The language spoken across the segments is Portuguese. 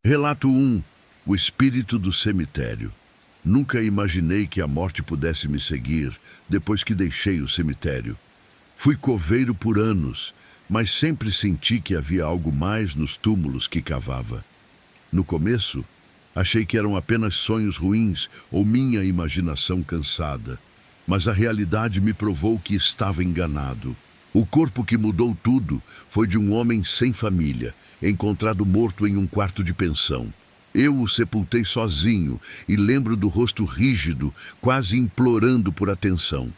Relato 1. O espírito do cemitério. Nunca imaginei que a morte pudesse me seguir depois que deixei o cemitério. Fui coveiro por anos, mas sempre senti que havia algo mais nos túmulos que cavava. No começo, achei que eram apenas sonhos ruins ou minha imaginação cansada, mas a realidade me provou que estava enganado. O corpo que mudou tudo foi de um homem sem família, encontrado morto em um quarto de pensão. Eu o sepultei sozinho e lembro do rosto rígido, quase implorando por atenção.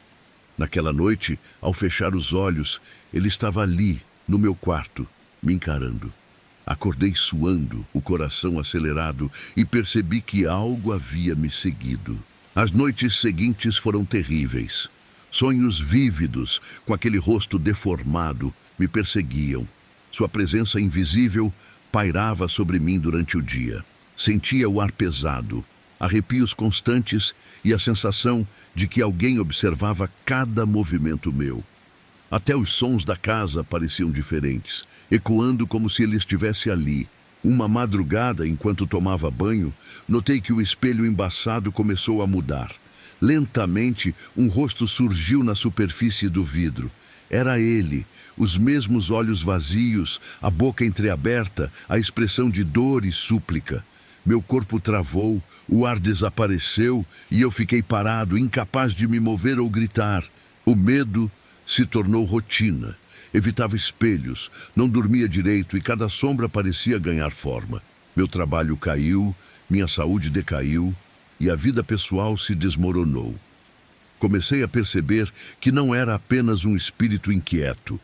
Naquela noite, ao fechar os olhos, ele estava ali, no meu quarto, me encarando. Acordei suando, o coração acelerado, e percebi que algo havia me seguido. As noites seguintes foram terríveis. Sonhos vívidos, com aquele rosto deformado, me perseguiam. Sua presença invisível pairava sobre mim durante o dia. Sentia o ar pesado, arrepios constantes e a sensação de que alguém observava cada movimento meu. Até os sons da casa pareciam diferentes, ecoando como se ele estivesse ali. Uma madrugada, enquanto tomava banho, notei que o espelho embaçado começou a mudar. Lentamente, um rosto surgiu na superfície do vidro. Era ele, os mesmos olhos vazios, a boca entreaberta, a expressão de dor e súplica. Meu corpo travou, o ar desapareceu e eu fiquei parado, incapaz de me mover ou gritar. O medo se tornou rotina. Evitava espelhos, não dormia direito e cada sombra parecia ganhar forma. Meu trabalho caiu, minha saúde decaiu e a vida pessoal se desmoronou. Comecei a perceber que não era apenas um espírito inquieto.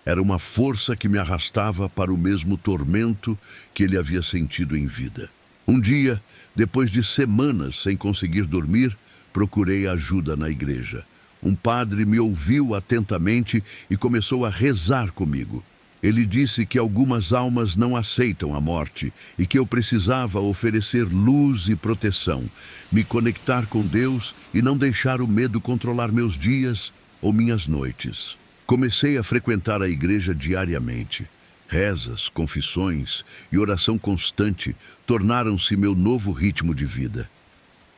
Era uma força que me arrastava para o mesmo tormento que ele havia sentido em vida. Um dia, depois de semanas sem conseguir dormir, procurei ajuda na igreja. Um padre me ouviu atentamente e começou a rezar comigo. Ele disse que algumas almas não aceitam a morte e que eu precisava oferecer luz e proteção, me conectar com Deus e não deixar o medo controlar meus dias ou minhas noites. Comecei a frequentar a igreja diariamente. Rezas, confissões e oração constante tornaram-se meu novo ritmo de vida.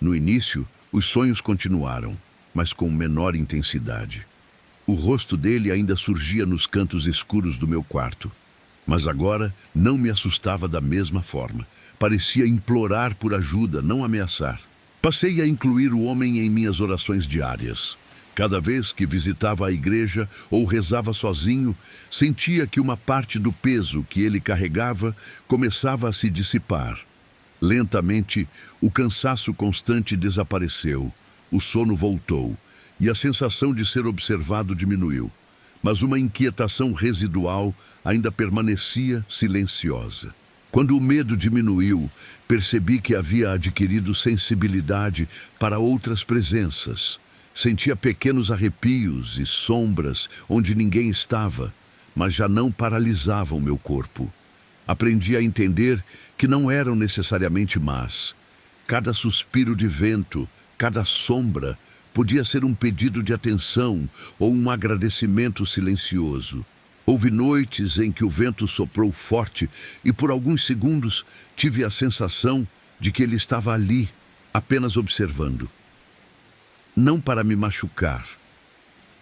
No início, os sonhos continuaram, mas com menor intensidade. O rosto dele ainda surgia nos cantos escuros do meu quarto, mas agora não me assustava da mesma forma. Parecia implorar por ajuda, não ameaçar. Passei a incluir o homem em minhas orações diárias. Cada vez que visitava a igreja ou rezava sozinho, sentia que uma parte do peso que ele carregava começava a se dissipar. Lentamente, o cansaço constante desapareceu, o sono voltou e a sensação de ser observado diminuiu. Mas uma inquietação residual ainda permanecia silenciosa. Quando o medo diminuiu, percebi que havia adquirido sensibilidade para outras presenças. Sentia pequenos arrepios e sombras onde ninguém estava, mas já não paralisavam meu corpo. Aprendi a entender que não eram necessariamente más. Cada suspiro de vento, cada sombra, podia ser um pedido de atenção ou um agradecimento silencioso. Houve noites em que o vento soprou forte e por alguns segundos tive a sensação de que ele estava ali, apenas observando. Não para me machucar,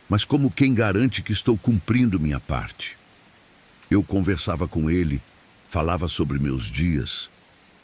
mas como quem garante que estou cumprindo minha parte. Eu conversava com ele, falava sobre meus dias,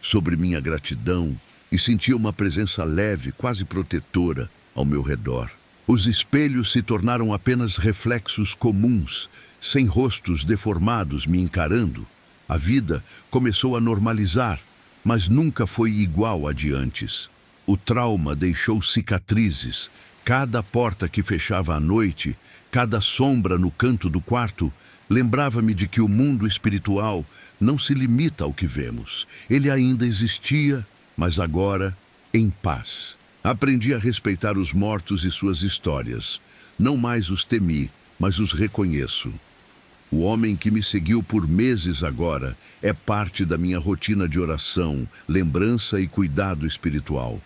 sobre minha gratidão e sentia uma presença leve, quase protetora, ao meu redor. Os espelhos se tornaram apenas reflexos comuns, sem rostos deformados me encarando. A vida começou a normalizar, mas nunca foi igual a de antes. O trauma deixou cicatrizes. Cada porta que fechava à noite, cada sombra no canto do quarto, lembrava-me de que o mundo espiritual não se limita ao que vemos. Ele ainda existia, mas agora em paz. Aprendi a respeitar os mortos e suas histórias. Não mais os temi, mas os reconheço. O homem que me seguiu por meses agora é parte da minha rotina de oração, lembrança e cuidado espiritual.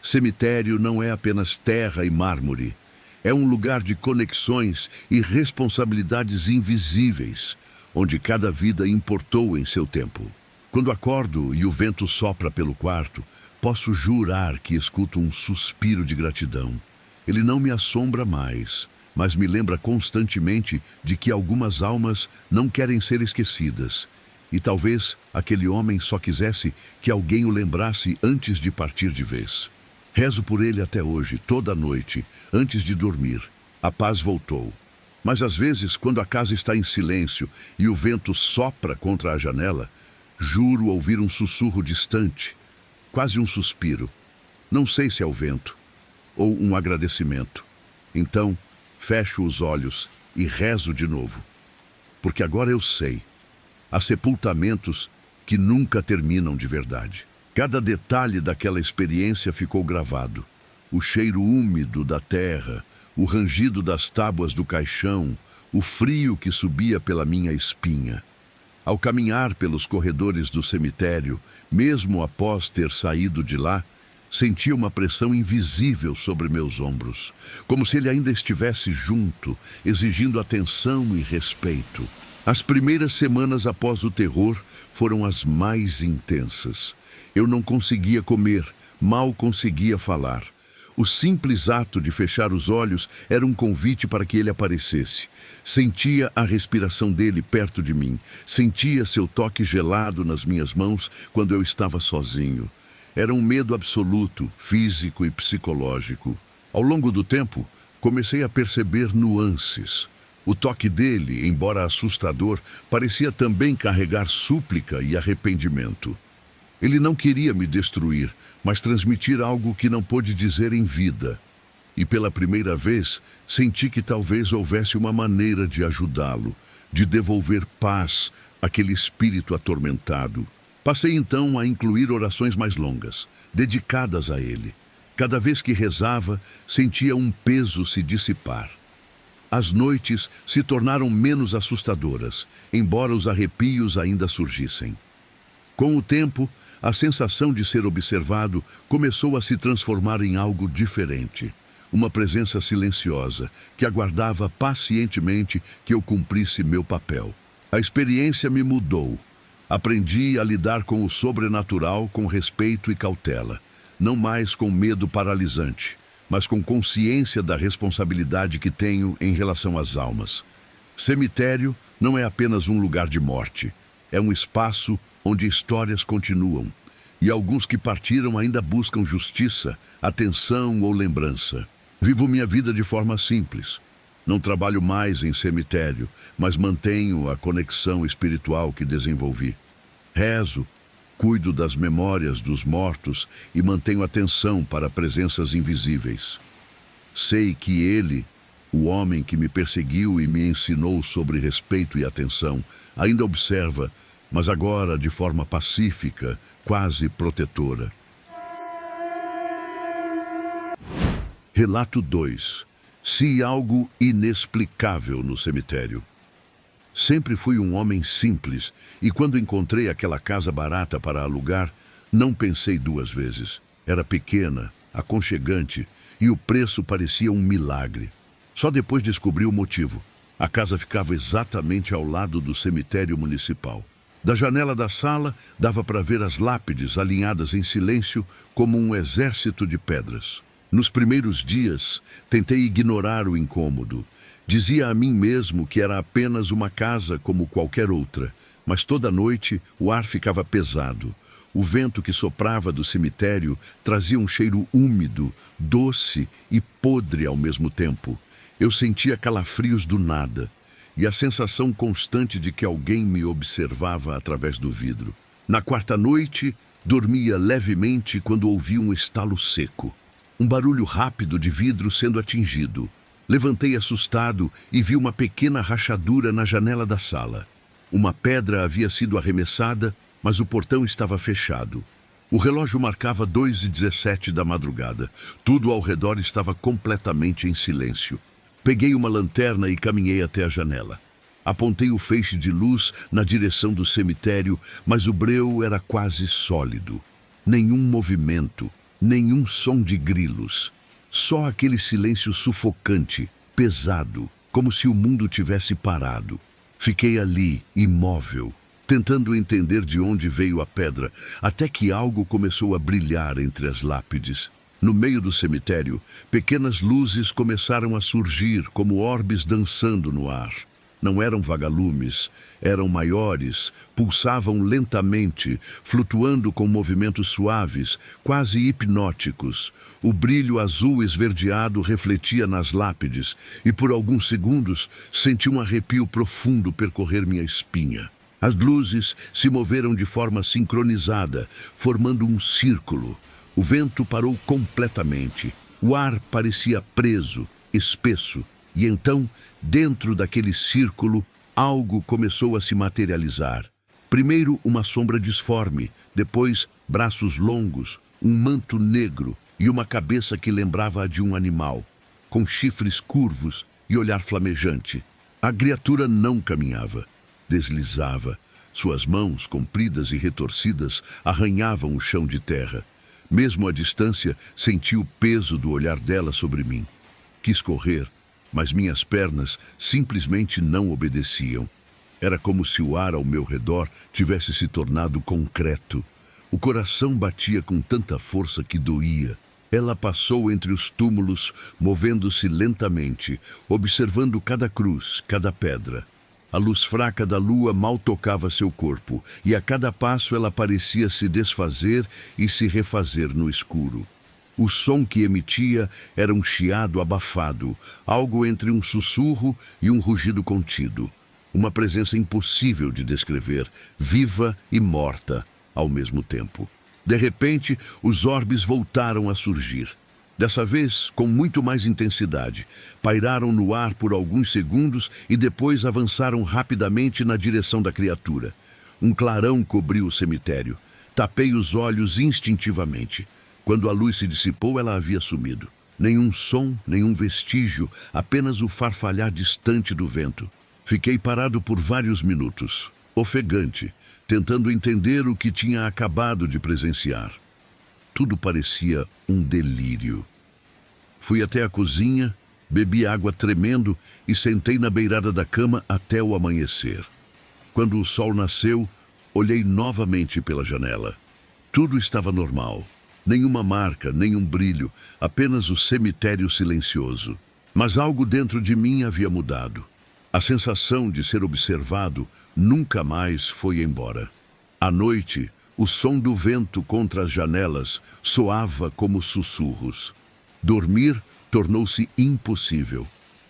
Cemitério não é apenas terra e mármore. É um lugar de conexões e responsabilidades invisíveis, onde cada vida importou em seu tempo. Quando acordo e o vento sopra pelo quarto, posso jurar que escuto um suspiro de gratidão. Ele não me assombra mais, mas me lembra constantemente de que algumas almas não querem ser esquecidas. E talvez aquele homem só quisesse que alguém o lembrasse antes de partir de vez. Rezo por ele até hoje, toda noite, antes de dormir. A paz voltou. Mas às vezes, quando a casa está em silêncio e o vento sopra contra a janela, juro ouvir um sussurro distante, quase um suspiro. Não sei se é o vento ou um agradecimento. Então, fecho os olhos e rezo de novo. Porque agora eu sei. Há sepultamentos que nunca terminam de verdade. Cada detalhe daquela experiência ficou gravado. O cheiro úmido da terra, o rangido das tábuas do caixão, o frio que subia pela minha espinha. Ao caminhar pelos corredores do cemitério, mesmo após ter saído de lá, sentia uma pressão invisível sobre meus ombros, como se ele ainda estivesse junto, exigindo atenção e respeito. As primeiras semanas após o terror foram as mais intensas. Eu não conseguia comer, mal conseguia falar. O simples ato de fechar os olhos era um convite para que ele aparecesse. Sentia a respiração dele perto de mim. Sentia seu toque gelado nas minhas mãos quando eu estava sozinho. Era um medo absoluto, físico e psicológico. Ao longo do tempo, comecei a perceber nuances. O toque dele, embora assustador, parecia também carregar súplica e arrependimento. Ele não queria me destruir, mas transmitir algo que não pôde dizer em vida. E pela primeira vez, senti que talvez houvesse uma maneira de ajudá-lo, de devolver paz àquele espírito atormentado. Passei então a incluir orações mais longas, dedicadas a ele. Cada vez que rezava, sentia um peso se dissipar. As noites se tornaram menos assustadoras, embora os arrepios ainda surgissem. Com o tempo, a sensação de ser observado começou a se transformar em algo diferente. Uma presença silenciosa, que aguardava pacientemente que eu cumprisse meu papel. A experiência me mudou. Aprendi a lidar com o sobrenatural com respeito e cautela, não mais com medo paralisante, mas com consciência da responsabilidade que tenho em relação às almas. Cemitério não é apenas um lugar de morte, é um espaço onde histórias continuam, e alguns que partiram ainda buscam justiça, atenção ou lembrança. Vivo minha vida de forma simples. Não trabalho mais em cemitério, mas mantenho a conexão espiritual que desenvolvi. Rezo, cuido das memórias dos mortos e mantenho atenção para presenças invisíveis. Sei que ele, o homem que me perseguiu e me ensinou sobre respeito e atenção, ainda observa, mas agora de forma pacífica, quase protetora. Relato 2. Se algo inexplicável no cemitério. Sempre fui um homem simples e quando encontrei aquela casa barata para alugar, não pensei duas vezes. Era pequena, aconchegante e o preço parecia um milagre. Só depois descobri o motivo. A casa ficava exatamente ao lado do cemitério municipal. Da janela da sala, dava para ver as lápides alinhadas em silêncio como um exército de pedras. Nos primeiros dias, tentei ignorar o incômodo. Dizia a mim mesmo que era apenas uma casa como qualquer outra, mas toda noite o ar ficava pesado. O vento que soprava do cemitério trazia um cheiro úmido, doce e podre ao mesmo tempo. Eu sentia calafrios do nada e a sensação constante de que alguém me observava através do vidro. Na quarta noite, dormia levemente quando ouvi um estalo seco. Um barulho rápido de vidro sendo atingido. Levantei assustado e vi uma pequena rachadura na janela da sala. Uma pedra havia sido arremessada, mas o portão estava fechado. O relógio marcava 2h17 da madrugada. Tudo ao redor estava completamente em silêncio. Peguei uma lanterna e caminhei até a janela. Apontei o feixe de luz na direção do cemitério, mas o breu era quase sólido. Nenhum movimento, nenhum som de grilos. Só aquele silêncio sufocante, pesado, como se o mundo tivesse parado. Fiquei ali, imóvel, tentando entender de onde veio a pedra, até que algo começou a brilhar entre as lápides. No meio do cemitério, pequenas luzes começaram a surgir como orbes dançando no ar. Não eram vagalumes, eram maiores, pulsavam lentamente, flutuando com movimentos suaves, quase hipnóticos. O brilho azul esverdeado refletia nas lápides e por alguns segundos senti um arrepio profundo percorrer minha espinha. As luzes se moveram de forma sincronizada, formando um círculo. O vento parou completamente. O ar parecia preso, espesso. E então, dentro daquele círculo, algo começou a se materializar. Primeiro uma sombra disforme, depois braços longos, um manto negro e uma cabeça que lembrava a de um animal, com chifres curvos e olhar flamejante. A criatura não caminhava, deslizava. Suas mãos, compridas e retorcidas, arranhavam o chão de terra. Mesmo à distância, senti o peso do olhar dela sobre mim. Quis correr, mas minhas pernas simplesmente não obedeciam. Era como se o ar ao meu redor tivesse se tornado concreto. O coração batia com tanta força que doía. Ela passou entre os túmulos, movendo-se lentamente, observando cada cruz, cada pedra. A luz fraca da lua mal tocava seu corpo, e a cada passo ela parecia se desfazer e se refazer no escuro. O som que emitia era um chiado abafado, algo entre um sussurro e um rugido contido. Uma presença impossível de descrever, viva e morta ao mesmo tempo. De repente, os orbes voltaram a surgir. Dessa vez, com muito mais intensidade, pairaram no ar por alguns segundos e depois avançaram rapidamente na direção da criatura. Um clarão cobriu o cemitério. Tapei os olhos instintivamente. Quando a luz se dissipou, ela havia sumido. Nenhum som, nenhum vestígio, apenas o farfalhar distante do vento. Fiquei parado por vários minutos, ofegante, tentando entender o que tinha acabado de presenciar. Tudo parecia um delírio. Fui até a cozinha, bebi água tremendo e sentei na beirada da cama até o amanhecer. Quando o sol nasceu, olhei novamente pela janela. Tudo estava normal. Nenhuma marca, nenhum brilho, apenas o cemitério silencioso. Mas algo dentro de mim havia mudado. A sensação de ser observado nunca mais foi embora. À noite, o som do vento contra as janelas soava como sussurros. Dormir tornou-se impossível.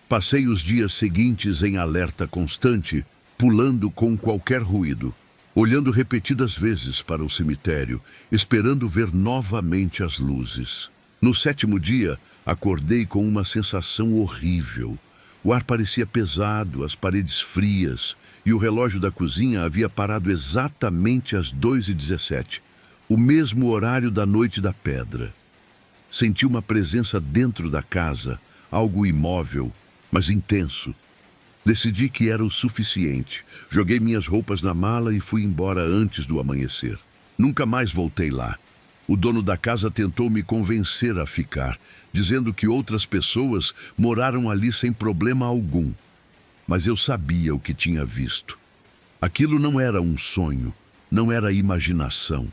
Passei os dias seguintes em alerta constante, pulando com qualquer ruído, olhando repetidas vezes para o cemitério, esperando ver novamente as luzes. No 7º dia, acordei com uma sensação horrível. O ar parecia pesado, as paredes frias, e o relógio da cozinha havia parado exatamente às 2h17, o mesmo horário da noite da pedra. Senti uma presença dentro da casa, algo imóvel, mas intenso. Decidi que era o suficiente. Joguei minhas roupas na mala e fui embora antes do amanhecer. Nunca mais voltei lá. O dono da casa tentou me convencer a ficar, dizendo que outras pessoas moraram ali sem problema algum. Mas eu sabia o que tinha visto. Aquilo não era um sonho, não era imaginação.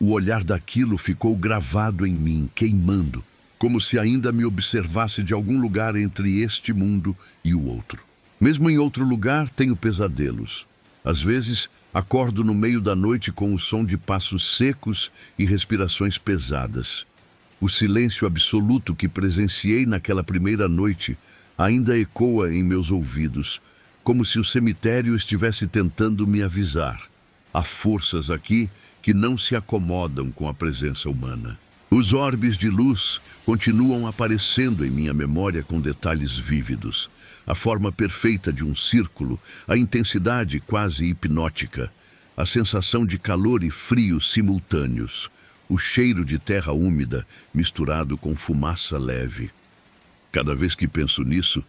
O olhar daquilo ficou gravado em mim, queimando, como se ainda me observasse de algum lugar entre este mundo e o outro. Mesmo em outro lugar, tenho pesadelos. Às vezes, acordo no meio da noite com o som de passos secos e respirações pesadas. O silêncio absoluto que presenciei naquela primeira noite ainda ecoa em meus ouvidos, como se o cemitério estivesse tentando me avisar. Há forças aqui que não se acomodam com a presença humana. Os orbes de luz continuam aparecendo em minha memória com detalhes vívidos. A forma perfeita de um círculo, a intensidade quase hipnótica, a sensação de calor e frio simultâneos, o cheiro de terra úmida misturado com fumaça leve. Cada vez que penso nisso,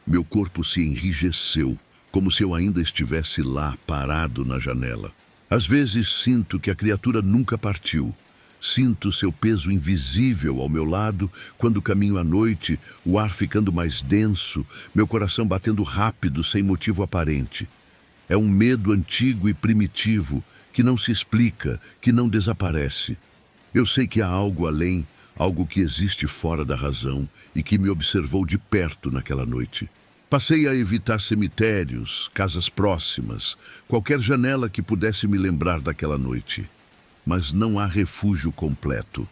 meu corpo se enrijeceu, como se eu ainda estivesse lá, parado na janela. Às vezes sinto que a criatura nunca partiu. Sinto seu peso invisível ao meu lado quando caminho à noite, o ar ficando mais denso, meu coração batendo rápido sem motivo aparente. É um medo antigo e primitivo que não se explica, que não desaparece. Eu sei que há algo além, algo que existe fora da razão e que me observou de perto naquela noite. Passei a evitar cemitérios, casas próximas, qualquer janela que pudesse me lembrar daquela noite. Mas não há refúgio completo.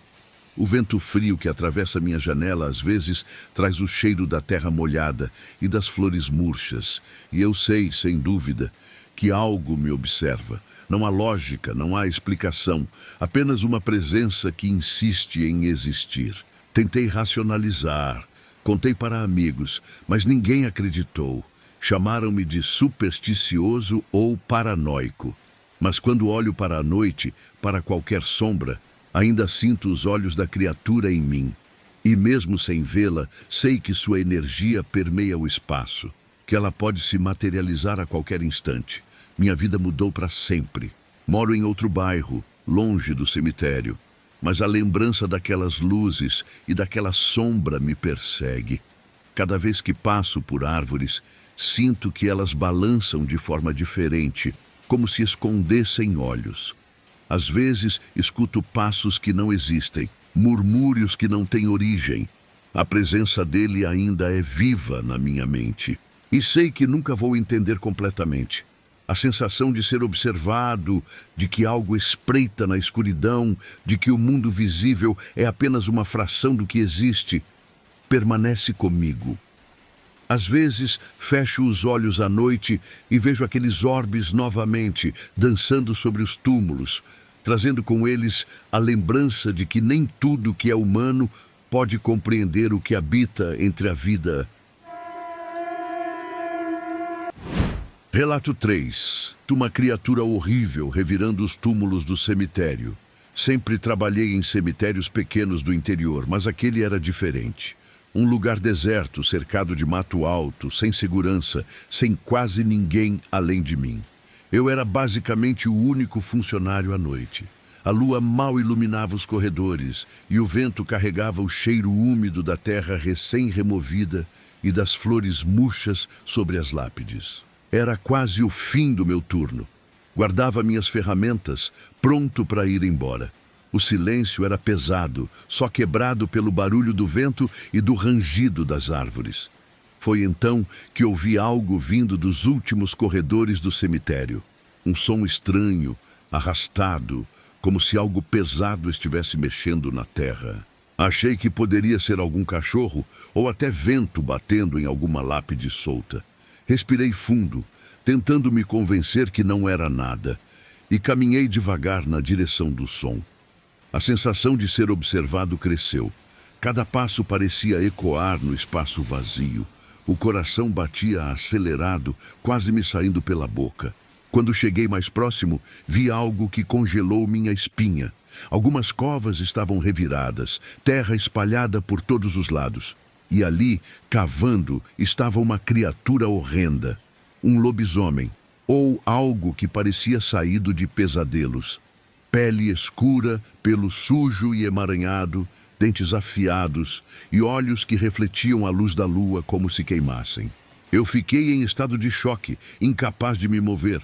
O vento frio que atravessa minha janela às vezes traz o cheiro da terra molhada e das flores murchas, e eu sei, sem dúvida, que algo me observa. Não há lógica, não há explicação, apenas uma presença que insiste em existir. Tentei racionalizar, contei para amigos, mas ninguém acreditou. Chamaram-me de supersticioso ou paranoico. Mas quando olho para a noite, para qualquer sombra, ainda sinto os olhos da criatura em mim. E mesmo sem vê-la, sei que sua energia permeia o espaço, que ela pode se materializar a qualquer instante. Minha vida mudou para sempre. Moro em outro bairro, longe do cemitério, mas a lembrança daquelas luzes e daquela sombra me persegue. Cada vez que passo por árvores, sinto que elas balançam de forma diferente, como se escondessem olhos. Às vezes, escuto passos que não existem, murmúrios que não têm origem. A presença dele ainda é viva na minha mente. E sei que nunca vou entender completamente. A sensação de ser observado, de que algo espreita na escuridão, de que o mundo visível é apenas uma fração do que existe, permanece comigo. Às vezes, fecho os olhos à noite e vejo aqueles orbes novamente, dançando sobre os túmulos, trazendo com eles a lembrança de que nem tudo que é humano pode compreender o que habita entre a vida. Relato 3. Uma criatura horrível revirando os túmulos do cemitério. Sempre trabalhei em cemitérios pequenos do interior, mas aquele era diferente. Um lugar deserto, cercado de mato alto, sem segurança, sem quase ninguém além de mim. Eu era basicamente o único funcionário à noite. A lua mal iluminava os corredores e o vento carregava o cheiro úmido da terra recém-removida e das flores murchas sobre as lápides. Era quase o fim do meu turno. Guardava minhas ferramentas, pronto para ir embora. O silêncio era pesado, só quebrado pelo barulho do vento e do rangido das árvores. Foi então que ouvi algo vindo dos últimos corredores do cemitério. Um som estranho, arrastado, como se algo pesado estivesse mexendo na terra. Achei que poderia ser algum cachorro ou até vento batendo em alguma lápide solta. Respirei fundo, tentando me convencer que não era nada, e caminhei devagar na direção do som. A sensação de ser observado cresceu. Cada passo parecia ecoar no espaço vazio. O coração batia acelerado, quase me saindo pela boca. Quando cheguei mais próximo, vi algo que congelou minha espinha. Algumas covas estavam reviradas, terra espalhada por todos os lados. E ali, cavando, estava uma criatura horrenda. Um lobisomem, ou algo que parecia saído de pesadelos. Pele escura, pelo sujo e emaranhado, dentes afiados e olhos que refletiam a luz da lua como se queimassem. Eu fiquei em estado de choque, incapaz de me mover.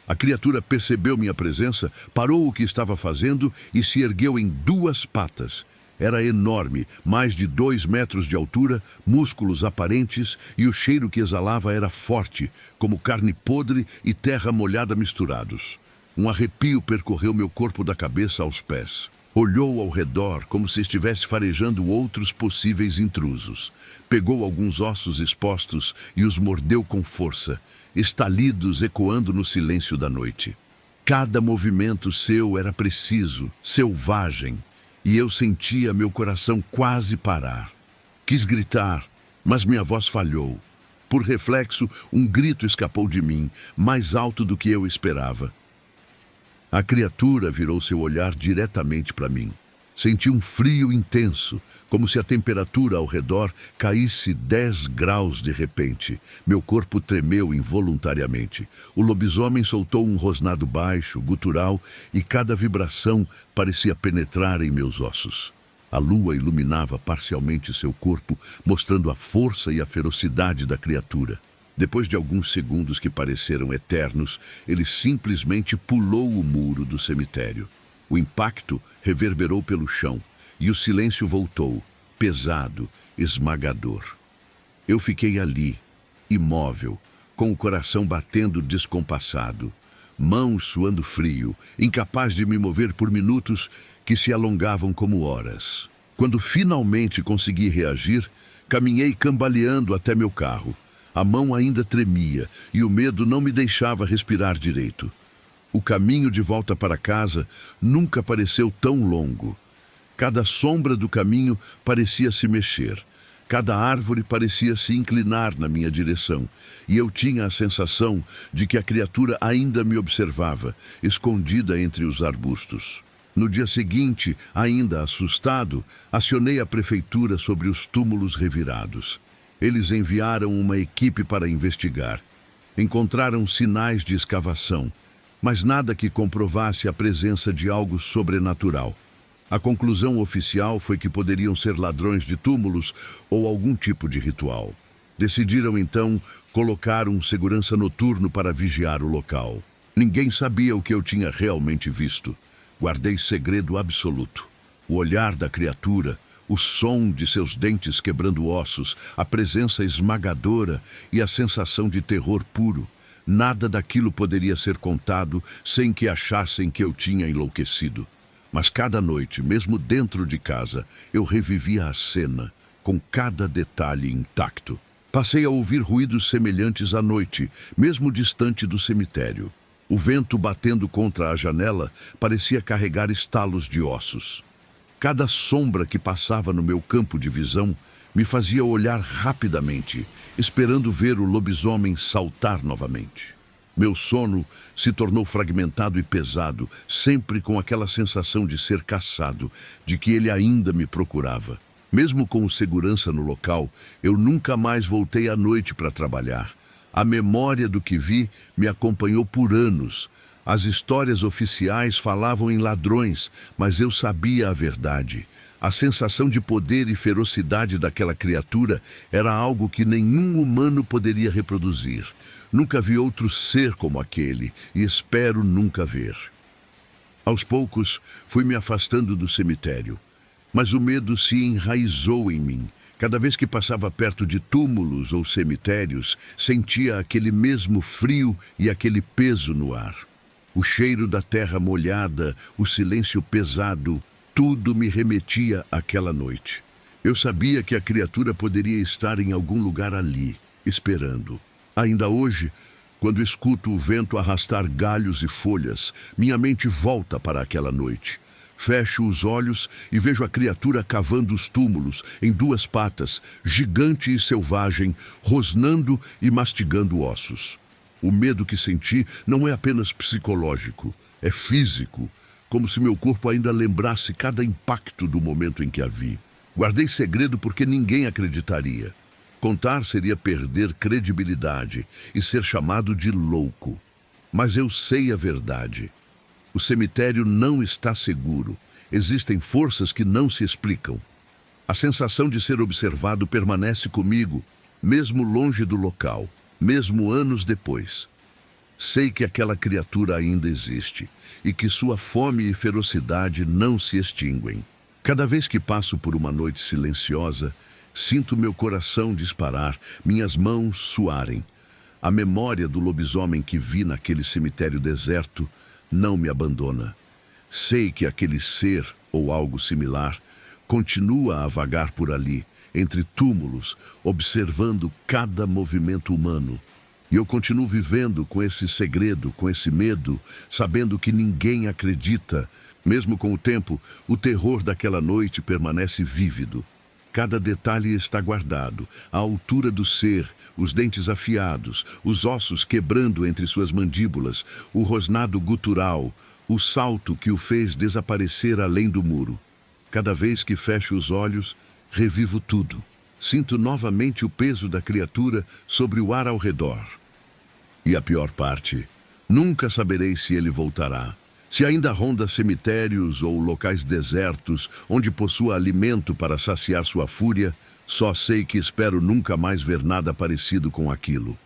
A criatura percebeu minha presença, parou o que estava fazendo e se ergueu em 2 patas. Era enorme, mais de 2 metros de altura, músculos aparentes e o cheiro que exalava era forte, como carne podre e terra molhada misturados. Um arrepio percorreu meu corpo da cabeça aos pés. Olhou ao redor como se estivesse farejando outros possíveis intrusos. Pegou alguns ossos expostos e os mordeu com força, estalidos ecoando no silêncio da noite. Cada movimento seu era preciso, selvagem, e eu sentia meu coração quase parar. Quis gritar, mas minha voz falhou. Por reflexo, um grito escapou de mim, mais alto do que eu esperava. A criatura virou seu olhar diretamente para mim. Senti um frio intenso, como se a temperatura ao redor caísse 10 graus de repente. Meu corpo tremeu involuntariamente. O lobisomem soltou um rosnado baixo, gutural, e cada vibração parecia penetrar em meus ossos. A lua iluminava parcialmente seu corpo, mostrando a força e a ferocidade da criatura. Depois de alguns segundos que pareceram eternos, ele simplesmente pulou o muro do cemitério. O impacto reverberou pelo chão e o silêncio voltou, pesado, esmagador. Eu fiquei ali, imóvel, com o coração batendo descompassado, mãos suando frio, incapaz de me mover por minutos que se alongavam como horas. Quando finalmente consegui reagir, caminhei cambaleando até meu carro. A mão ainda tremia e o medo não me deixava respirar direito. O caminho de volta para casa nunca pareceu tão longo. Cada sombra do caminho parecia se mexer. Cada árvore parecia se inclinar na minha direção, e eu tinha a sensação de que a criatura ainda me observava, escondida entre os arbustos. No dia seguinte, ainda assustado, acionei a prefeitura sobre os túmulos revirados. Eles enviaram uma equipe para investigar. Encontraram sinais de escavação, mas nada que comprovasse a presença de algo sobrenatural. A conclusão oficial foi que poderiam ser ladrões de túmulos ou algum tipo de ritual. Decidiram então colocar um segurança noturno para vigiar o local. Ninguém sabia o que eu tinha realmente visto. Guardei segredo absoluto. O olhar da criatura, o som de seus dentes quebrando ossos, a presença esmagadora e a sensação de terror puro. Nada daquilo poderia ser contado sem que achassem que eu tinha enlouquecido. Mas cada noite, mesmo dentro de casa, eu revivia a cena, com cada detalhe intacto. Passei a ouvir ruídos semelhantes à noite, mesmo distante do cemitério. O vento batendo contra a janela parecia carregar estalos de ossos. Cada sombra que passava no meu campo de visão me fazia olhar rapidamente, esperando ver o lobisomem saltar novamente. Meu sono se tornou fragmentado e pesado, sempre com aquela sensação de ser caçado, de que ele ainda me procurava. Mesmo com segurança no local, eu nunca mais voltei à noite para trabalhar. A memória do que vi me acompanhou por anos. As histórias oficiais falavam em ladrões, mas eu sabia a verdade. A sensação de poder e ferocidade daquela criatura era algo que nenhum humano poderia reproduzir. Nunca vi outro ser como aquele e espero nunca ver. Aos poucos, fui me afastando do cemitério, mas o medo se enraizou em mim. Cada vez que passava perto de túmulos ou cemitérios, sentia aquele mesmo frio e aquele peso no ar. O cheiro da terra molhada, o silêncio pesado, tudo me remetia àquela noite. Eu sabia que a criatura poderia estar em algum lugar ali, esperando. Ainda hoje, quando escuto o vento arrastar galhos e folhas, minha mente volta para aquela noite. Fecho os olhos e vejo a criatura cavando os túmulos em duas patas, gigante e selvagem, rosnando e mastigando ossos. O medo que senti não é apenas psicológico, é físico, como se meu corpo ainda lembrasse cada impacto do momento em que a vi. Guardei segredo porque ninguém acreditaria. Contar seria perder credibilidade e ser chamado de louco. Mas eu sei a verdade. O cemitério não está seguro. Existem forças que não se explicam. A sensação de ser observado permanece comigo, mesmo longe do local, mesmo anos depois. Sei que aquela criatura ainda existe e que sua fome e ferocidade não se extinguem. Cada vez que passo por uma noite silenciosa, sinto meu coração disparar, minhas mãos suarem. A memória do lobisomem que vi naquele cemitério deserto não me abandona. Sei que aquele ser, ou algo similar, continua a vagar por ali, entre túmulos, observando cada movimento humano. E eu continuo vivendo com esse segredo, com esse medo, sabendo que ninguém acredita. Mesmo com o tempo, o terror daquela noite permanece vívido. Cada detalhe está guardado, a altura do ser, os dentes afiados, os ossos quebrando entre suas mandíbulas, o rosnado gutural, o salto que o fez desaparecer além do muro. Cada vez que fecho os olhos, revivo tudo. Sinto novamente o peso da criatura sobre o ar ao redor. E a pior parte, nunca saberei se ele voltará. Se ainda ronda cemitérios ou locais desertos, onde possua alimento para saciar sua fúria, só sei que espero nunca mais ver nada parecido com aquilo.